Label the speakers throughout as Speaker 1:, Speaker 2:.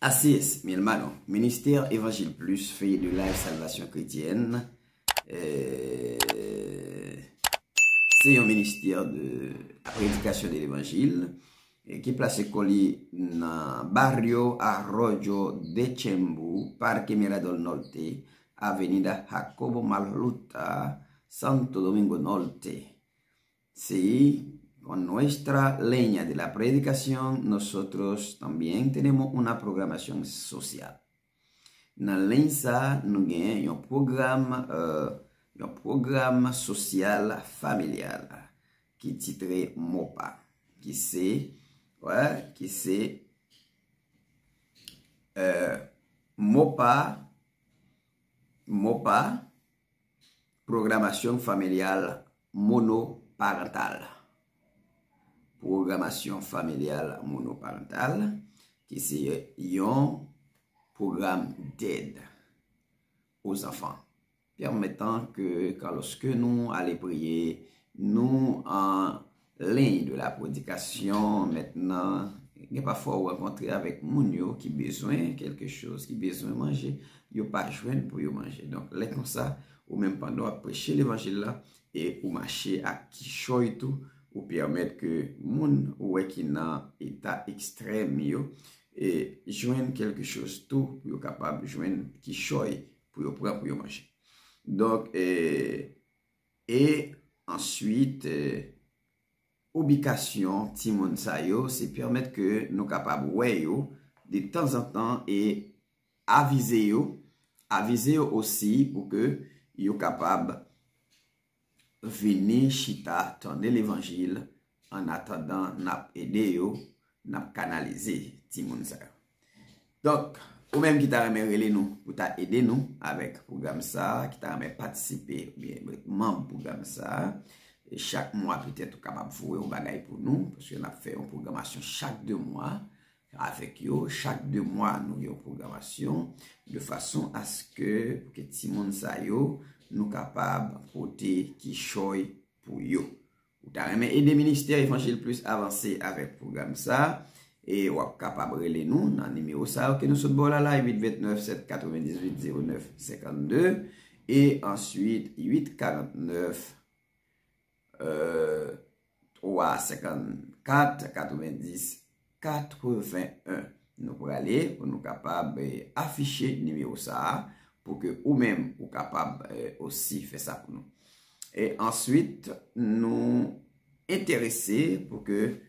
Speaker 1: Así es, mi hermano. Ministerio Évangile Plus fait de la salvation chrétienne. C'est un ministère de la prédication de l'évangile qui est placé dans barrio Arroyo de Chembu, Parque Mirador Norte, Avenida Jacobo Malluta, Santo Domingo Norte. Sí, con nuestra línea de la predicación, nosotros también tenemos una programación social. Na lensa, nous avons un programme social familial qui est titré MOPA, qui c'est MOPA, programmation familiale monoparentale. Programmation familiale monoparentale, qui c'est un programme d'aide aux enfants, permettant que lorsque nous allons prier, nous en ligne de la prédication, maintenant, il y a parfois rencontrer avec moun qui besoin quelque chose, qui besoin manger, il n'y a pas joindre pour manger. Donc, là, comme ça, ou même pendant prêcher l'évangile là, et ou marcher à qui choy tout, ou permettre que moun ou qui dans état extrême yo, et joindre quelque chose tout pour capable joindre qui choy pour prendre pour manger. Donc et ensuite ubication timon sa yo, c'est permettre que nous capable ouais yo de temps en temps et aviser yo aussi pour que yo capable venir chita tendre l'évangile en attendant n'a aider yo n'a canaliser Timoun sa. Donc, ou même qui t'a remercié nous pour t'aider nous avec programme ça, qui t'a participer ou bien membre programme ça, et chaque mois peut-être capable de faire un bagage pour nous parce qu'on a fait une programmation chaque 2 mois avec yo, chaque 2 mois nous avons une programmation de façon à ce que Timoun sa yo nous capable porter qui choy pour yo. Ou t'as aider ministère Évangile Plus avancé avec programme ça. Et ou capable de nous dans le numéro ça que nous sommes bon là 829 798 09 52 et ensuite 849 354 90 81 nous pour aller pour nous capable afficher le numéro ça pour que ou même ou capable aussi faire ça pour nous. Et ensuite nous intéresser pour que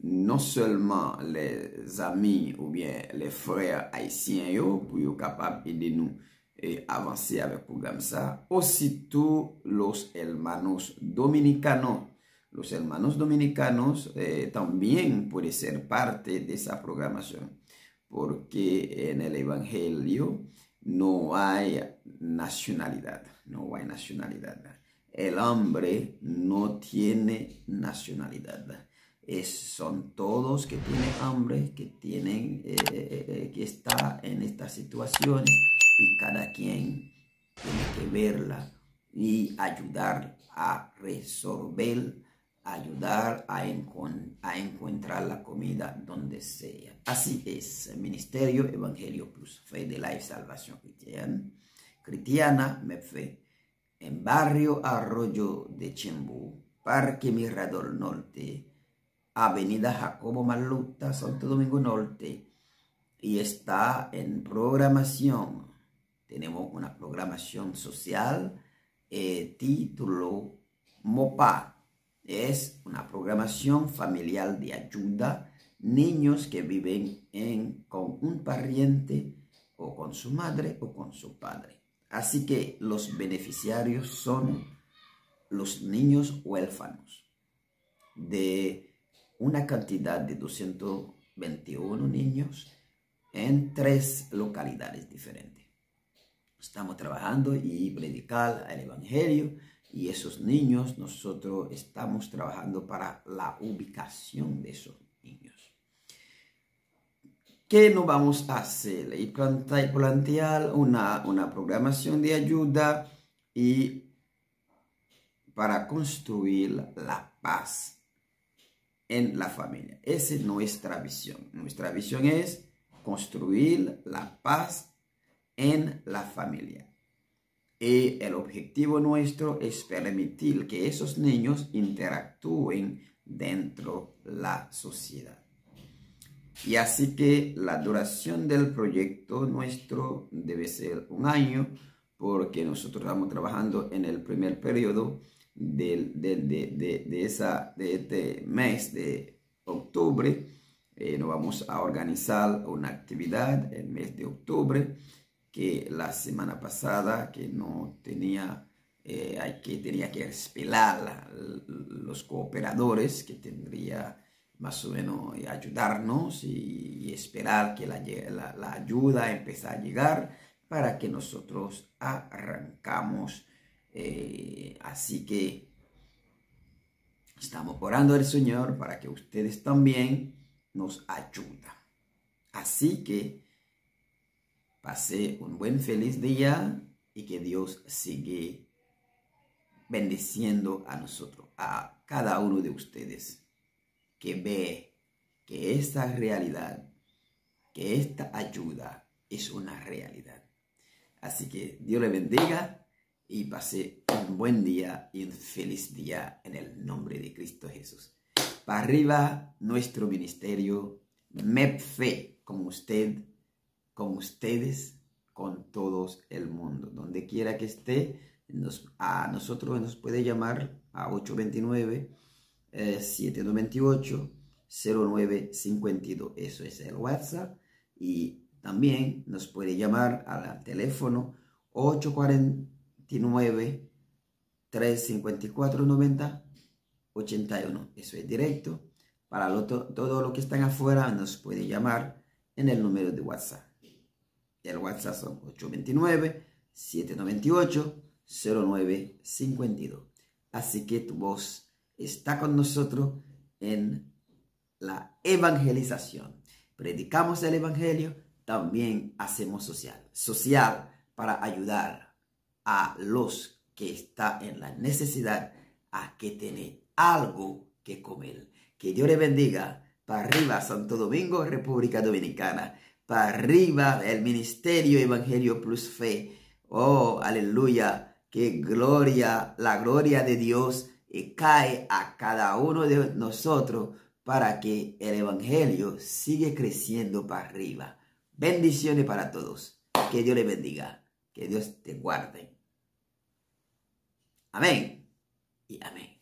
Speaker 1: non seulement les amis ou bien les frères haïtiens yo, pour yo capable aider nous et avancer avec le programme ça, aussitôt los hermanos dominicanos. Los hermanos dominicanos también pueden ser parte de esa programación, porque en el evangelio no hay nacionalidad, no hay nacionalidad. El hombre no tiene nacionalidad. Son todos que tienen hambre, que tienen que está en estas situaciones y cada quien tiene que verla y ayudar a resolver, ayudar a encontrar la comida donde sea. Así es, Ministerio Evangelio Plus, Fe de la Salvación Cristiana, me fe, en barrio Arroyo de Chembu, Parque Mirador Norte, Avenida Jacobo Malluta, Santo Domingo Norte, y está en programación. Tenemos una programación social, título MOPA. Es una programación familiar de ayuda, niños que viven con un pariente o con su madre o con su padre. Así que los beneficiarios son los niños huérfanos de una cantidad de 221 niños en 3 localidades diferentes. Estamos trabajando y predicar el evangelio y esos niños nosotros estamos trabajando para la ubicación de esos niños. ¿Qué nos vamos a hacer? Y plantear una programación de ayuda y para construir la paz en la familia. Esa es nuestra visión. Nuestra visión es construir la paz en la familia. Y el objetivo nuestro es permitir que esos niños interactúen dentro de la sociedad. Y así que la duración del proyecto nuestro debe ser 1 año, porque nosotros estamos trabajando en el primer periodo de este mes de octubre. Nos vamos a organizar una actividad el mes de octubre, que la semana pasada que no tenía, tenía que esperar los cooperadores que tendría más o menos ayudarnos y esperar que la ayuda empiece a llegar para que nosotros arrancamos. Así que estamos orando al Señor para que ustedes también nos ayuden. Así que pase un buen feliz día y que Dios siga bendiciendo a nosotros, a cada uno de ustedes que ve que esta realidad, que esta ayuda es una realidad. Así que Dios le bendiga y pase un buen día y un feliz día en el nombre de Cristo Jesús. Para arriba nuestro ministerio MEPFE, con usted, con ustedes, con todos el mundo. Donde quiera que esté, a nosotros nos puede llamar a 829-798-0952. Eso es el WhatsApp. Y también nos puede llamar al teléfono 849-354-9081. Eso es directo. Para todo lo que están afuera, nos puede llamar en el número de WhatsApp. El WhatsApp son 829-798-0952. Así que tu voz está con nosotros en la evangelización. Predicamos el evangelio, también hacemos social. Social para ayudar a los que están en la necesidad a que tener algo que comer. Que Dios le bendiga. Para arriba Santo Domingo, República Dominicana. Para arriba el ministerio Evangelio Plus Fe. Oh, aleluya. Que gloria, la gloria de Dios cae a cada uno de nosotros para que el evangelio siga creciendo para arriba. Bendiciones para todos. Que Dios les bendiga. Que Dios te guarde. Amén y amén.